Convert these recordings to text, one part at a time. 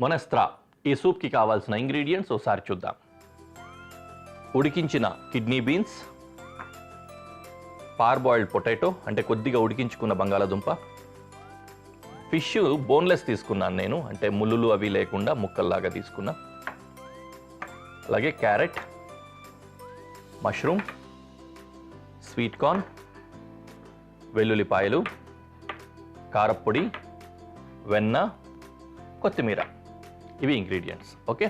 మొనెస్త్రా ఈ సూప్కి కావాల్సిన ఇంగ్రీడియంట్స్ ఒకసారి చూద్దాం. ఉడికించిన కిడ్నీ బీన్స్, పార్బాయిల్డ్ పొటాటో అంటే కొద్దిగా ఉడికించుకున్న బంగాళాదుంప, ఫిష్ బోన్లెస్ తీసుకున్నాను నేను, అంటే ముళ్ళులు అవి లేకుండా ముక్కల్లాగా తీసుకున్నా, అలాగే క్యారెట్, మష్రూమ్, స్వీట్ కార్న్, వెల్లుల్లిపాయలు, కారప్పొడి, వెన్న, కొత్తిమీర. ఇవి ఇంగ్రీడియంట్స్. ఓకే,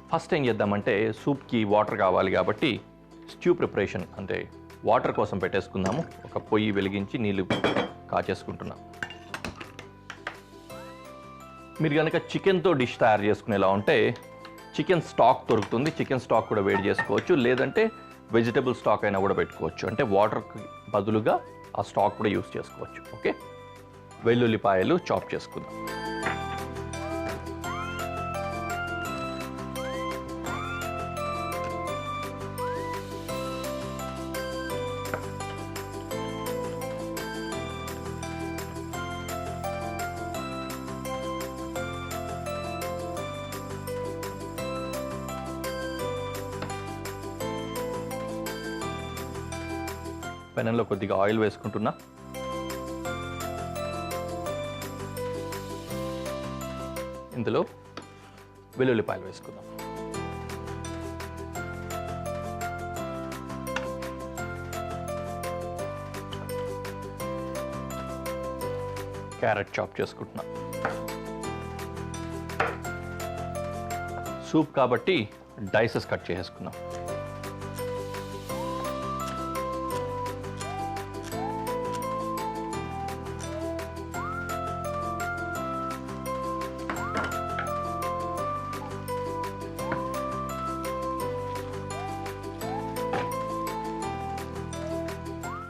ఫస్ట్ ఏం చేద్దామంటే సూప్కి వాటర్ కావాలి కాబట్టి స్ట్యూ ప్రిపరేషన్ అంటే వాటర్ కోసం పెట్టేసుకుందాము. ఒక పొయ్యి వెలిగించి నీళ్ళు కాచేసుకుంటున్నాం. మీరు కనుక చికెన్తో డిష్ తయారు చేసుకునేలా ఉంటే చికెన్ స్టాక్ దొరుకుతుంది, చికెన్ స్టాక్ కూడా వేడి చేసుకోవచ్చు, లేదంటే వెజిటబుల్ స్టాక్ అయినా కూడా పెట్టుకోవచ్చు, అంటే వాటర్కి బదులుగా ఆ స్టాక్ కూడా యూస్ చేసుకోవచ్చు. ఓకే, వెల్లుల్లిపాయలు చాప్ చేసుకుందాం. పెనంలో కొద్దిగా ఆయిల్ వేసుకుంటున్నా. ఇందులో వెల్లుల్లిపాయలు వేసుకుందాం. క్యారెట్ చాప్ చేసుకుంటున్నా. సూప్ కాబట్టి డైసెస్ కట్ చేసుకుందాం.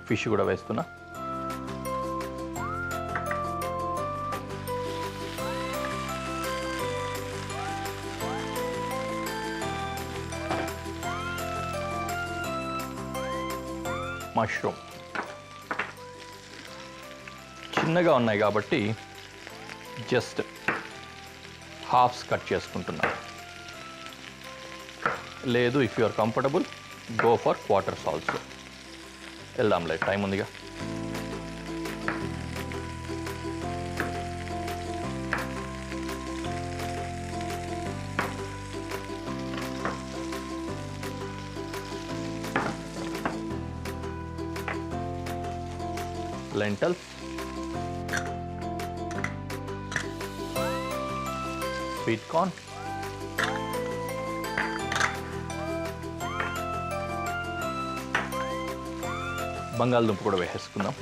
ఫిష్ కూడా వేస్తున్నా. మష్రూమ్ చిన్నగా ఉన్నాయి కాబట్టి జస్ట్ హాఫ్స్ కట్ చేసుకుంటున్నా. లేదు, if you are comfortable go for quarters also. వెళ్దాంలే, టైం ఉందిగా. లెంటల్స్, స్వీట్ కార్న్, బంగాళదుంప కూడా వేసేసుకుందాం.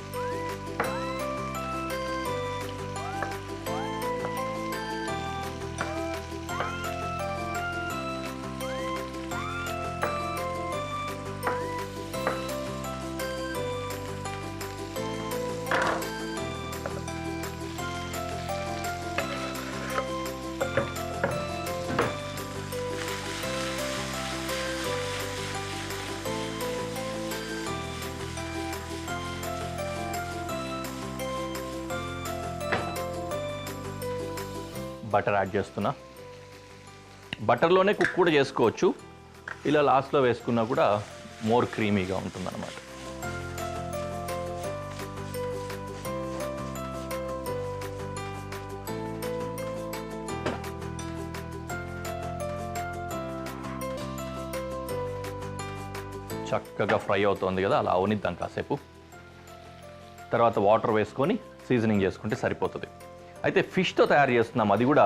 బటర్ యాడ్ చేస్తున్నా. బటర్లోనే కుక్ కూడా చేసుకోవచ్చు, ఇలా లాస్ట్లో వేసుకున్నా కూడా మోర్ క్రీమీగా ఉంటుందన్నమాట. చక్కగా ఫ్రై అవుతుంది కదా, అలా అవనిద్దాం కాసేపు. తర్వాత వాటర్ వేసుకొని సీజనింగ్ చేసుకుంటే సరిపోతుంది. అయితే ఫిష్తో తయారు చేస్తున్నాం, అది కూడా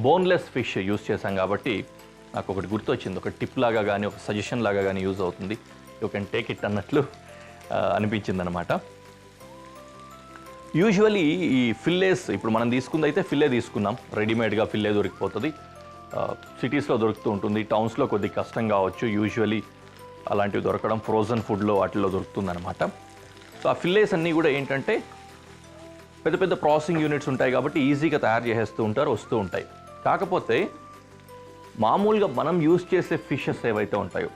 బోన్లెస్ ఫిష్ యూస్ చేసాం కాబట్టి నాకు ఒకటి గుర్తొచ్చింది. ఒక టిప్ లాగా కానీ ఒక సజెషన్ లాగా కానీ యూజ్ అవుతుంది. యూ కెన్ టేక్ ఇట్ అన్నట్లు అనిపించింది అనమాట. యూజువలీ ఈ ఫిల్లేస్ ఇప్పుడు మనం తీసుకుంది అయితే ఫిల్లే తీసుకున్నాం, రెడీమేడ్గా ఫిల్లే దొరికిపోతుంది. సిటీస్లో దొరుకుతూ ఉంటుంది, టౌన్స్లో కొద్దిగా కష్టం కావచ్చు యూజువలీ అలాంటివి దొరకడం. ఫ్రోజన్ ఫుడ్లో వాటిల్లో దొరుకుతుందన్నమాట. సో ఆ ఫిల్లేస్ అన్నీ కూడా ఏంటంటే పెద్ద పెద్ద ప్రాసెసింగ్ యూనిట్స్ ఉంటాయి కాబట్టి ఈజీగా తయారు చేసేస్తూ ఉంటారు, వస్తూ ఉంటాయి. కాకపోతే మామూలుగా మనం యూజ్ చేసే ఫిషెస్ ఏవైతే ఉంటాయో,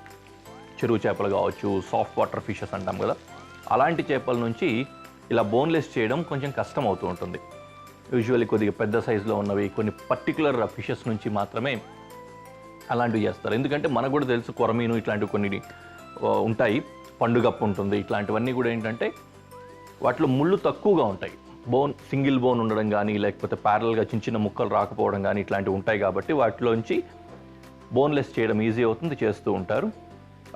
చెరువు చేపలు కావచ్చు, సాఫ్ట్ వాటర్ ఫిషెస్ అంటాం కదా, అలాంటి చేపల నుంచి ఇలా బోన్లెస్ చేయడం కొంచెం కష్టం అవుతూ ఉంటుంది. యూజువల్లీ కొద్దిగా పెద్ద సైజులో ఉన్నవి కొన్ని పర్టికులర్ ఫిషెస్ నుంచి మాత్రమే అలాంటివి చేస్తారు. ఎందుకంటే మనకు కూడా తెలుసు కొరమీను ఇట్లాంటివి కొన్ని ఉంటాయి, పండుగప్పు ఉంటుంది, ఇట్లాంటివన్నీ కూడా ఏంటంటే వాటిలో ముళ్ళు తక్కువగా ఉంటాయి. సింగిల్ బోన్ ఉండడం కానీ లేకపోతే ప్యారల్గా చిన్న చిన్న ముక్కలు రాకపోవడం కానీ ఇట్లాంటివి ఉంటాయి కాబట్టి వాటిలోంచి బోన్లెస్ చేయడం ఈజీ అవుతుంది, చేస్తూ ఉంటారు.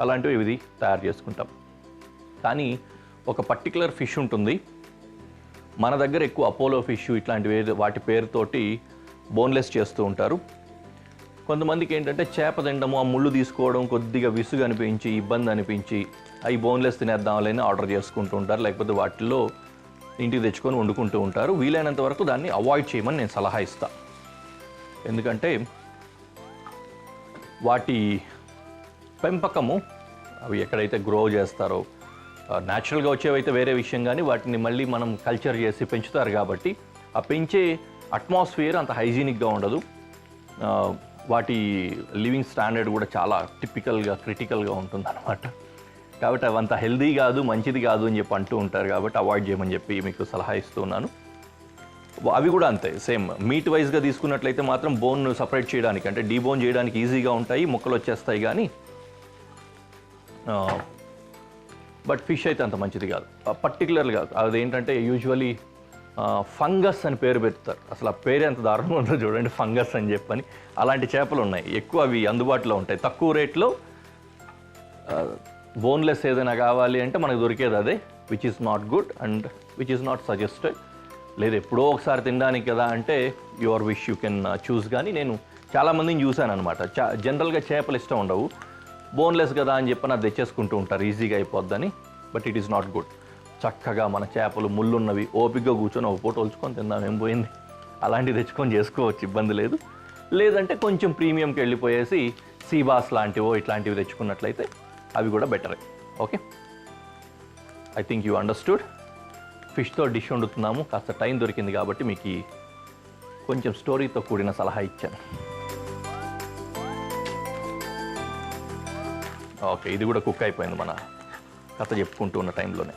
అలాంటివి ఇది తయారు చేసుకుంటాం. కానీ ఒక పర్టికులర్ ఫిష్ ఉంటుంది మన దగ్గర, ఎక్కువ అపోలో ఫిష్ ఇట్లాంటివి వాటి పేరుతోటి బోన్లెస్ చేస్తూ ఉంటారు. కొంతమందికి ఏంటంటే చేప తినడము, ఆ ముళ్ళు తీసుకోవడం కొద్దిగా విసుగు అనిపించి ఇబ్బంది అనిపించి అవి బోన్లెస్ తినేద్దామని ఆర్డర్ చేసుకుంటూ ఉంటారు, లేకపోతే వాటిల్లో ఇంటికి తెచ్చుకొని వండుకుంటూ ఉంటారు. వీలైనంత వరకు దాన్ని అవాయిడ్ చేయమని నేను సలహా ఇస్తాను. ఎందుకంటే వాటి పెంపకము అవి ఎక్కడైతే గ్రో చేస్తారో న్యాచురల్గా వచ్చేవైతే వేరే విషయం, కానీ వాటిని మళ్ళీ మనం కల్చర్ చేసి పెంచుతారు కాబట్టి ఆ పెంచే అట్మాస్ఫియర్ అంత హైజీనిక్గా ఉండదు. వాటి లివింగ్ స్టాండర్డ్ కూడా చాలా టిపికల్గా క్రిటికల్గా ఉంటుందన్నమాట. కాబట్టి అవి అంత హెల్దీ కాదు, మంచిది కాదు అని చెప్పి అంటూ ఉంటారు. కాబట్టి అవాయిడ్ చేయమని చెప్పి మీకు సలహా ఇస్తున్నాను. అవి కూడా అంతే సేమ్. మీట్ వైజ్గా తీసుకున్నట్లయితే మాత్రం బోన్ సపరేట్ చేయడానికి అంటే డీబోన్ చేయడానికి ఈజీగా ఉంటాయి, ముక్కలు వచ్చేస్తాయి. కానీ బట్ ఫిష్ అయితే అంత మంచిది కాదు. పర్టికులర్గా అదేంటంటే యూజువలీ ఫంగస్ అని పేరు పెడతారు. అసలు ఆ పేరు ఎంత దారుణంగా ఉందో చూడండి, ఫంగస్ అని చెప్పని. అలాంటి చేపలు ఉన్నాయి, ఎక్కువ అవి అందుబాటులో ఉంటాయి. తక్కువ రేట్లో బోన్లెస్ ఏదైనా కావాలి అంటే మనకు దొరికేది అదే, which is not good and which is not suggested. లేదు ఎప్పుడో ఒకసారి తినడానికి కదా అంటే your wish, you can choose. కానీ నేను చాలామందిని చూశాను అనమాట, జనరల్గా చేపలు ఇష్టం ఉండవు, బోన్లెస్ కదా అని చెప్పని అది తెచ్చేసుకుంటూ ఉంటారు, ఈజీగా అయిపోద్దని. But it is not good. చక్కగా మన చేపలు ముళ్ళున్నవి ఓపికగా కూర్చొని ఒక పూట ఒలుచుకొని తిందాం, ఏం పోయింది, అలాంటివి తెచ్చుకొని చేసుకోవచ్చు, ఇబ్బంది లేదు. లేదంటే కొంచెం ప్రీమియంకి వెళ్ళిపోయేసి సీబాస్ లాంటివో ఇట్లాంటివి తెచ్చుకున్నట్లయితే అవి కూడా బెటరే. Okay, I think you understood. ఫిష్తో డిష్ వండుతున్నాము, కాస్త టైం దొరికింది కాబట్టి మీకు కొంచెం స్టోరీతో కూడిన సలహా ఇచ్చాను. ఓకే, ఇది కూడా కుక్ అయిపోయింది మన కథ చెప్పుకుంటూ ఉన్న టైంలోనే.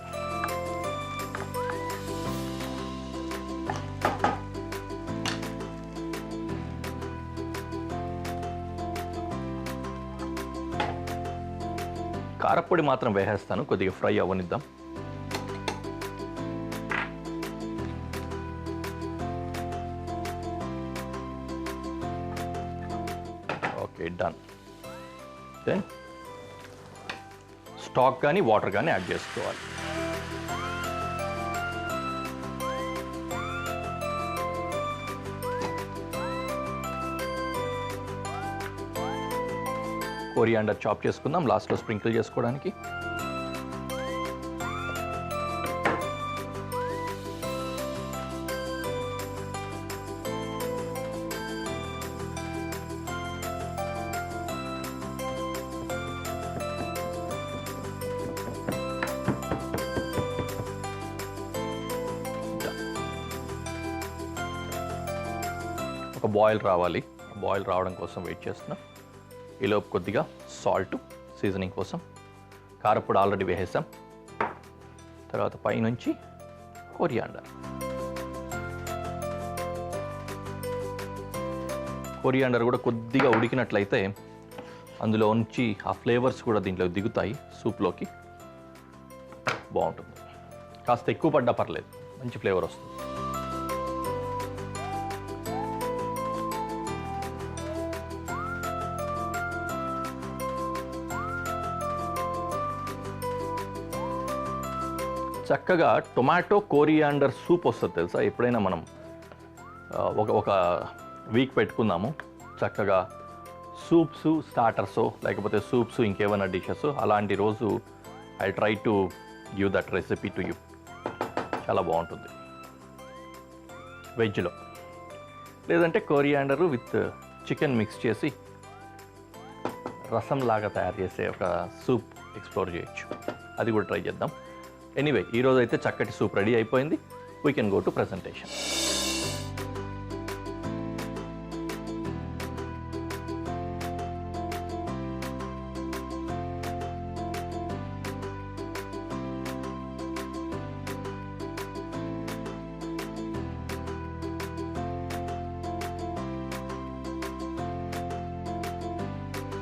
కారప్పొడి మాత్రం వేసేస్తాను, కొద్దిగా ఫ్రై అవ్వనిద్దాం. Okay, done. దెన్ స్టాక్ కానీ వాటర్ కానీ యాడ్ చేసుకోవాలి. కొరియాండర్ చాప్ చేసుకుందాం లాస్ట్లో స్ప్రింకిల్ చేసుకోవడానికి. ఒక బాయిల్ రావాలి, బాయిల్ రావడం కోసం వెయిట్ చేస్తున్నాం. ఈలోపు కొద్దిగా సాల్ట్ సీజనింగ్ కోసం, కారపొడి ఆల్రెడీ వేసేసాం. తర్వాత పైనుంచి కొరియాండర్. కొరియాండర్ కూడా కొద్దిగా ఉడికినట్లయితే అందులో నుంచి ఆ ఫ్లేవర్స్ కూడా దీంట్లో దిగుతాయి, సూప్లోకి బాగుంటుంది. కాస్త ఎక్కువ పడ్డా పర్లేదు, మంచి ఫ్లేవర్ వస్తుంది. చక్కగా టొమాటో కోరియాండర్ సూప్ వస్తుంది తెలుసా. ఎప్పుడైనా మనం ఒక వీక్ పెట్టుకుందాము, చక్కగా సూప్స్ స్టార్టర్స్ లేకపోతే సూప్స్ ఇంకేమైనా డిషెస్, అలాంటి రోజు I try to give that recipe to you. చాలా బాగుంటుంది వెజ్లో. లేదంటే కోరియాండరు విత్ చికెన్ మిక్స్ చేసి రసం లాగా తయారు చేసే ఒక సూప్ ఎక్స్ప్లోర్ చేయొచ్చు, అది కూడా ట్రై చేద్దాం. ఎనీవే, ఈరోజు అయితే చక్కటి సూప్ రెడీ అయిపోయింది. We can go to presentation.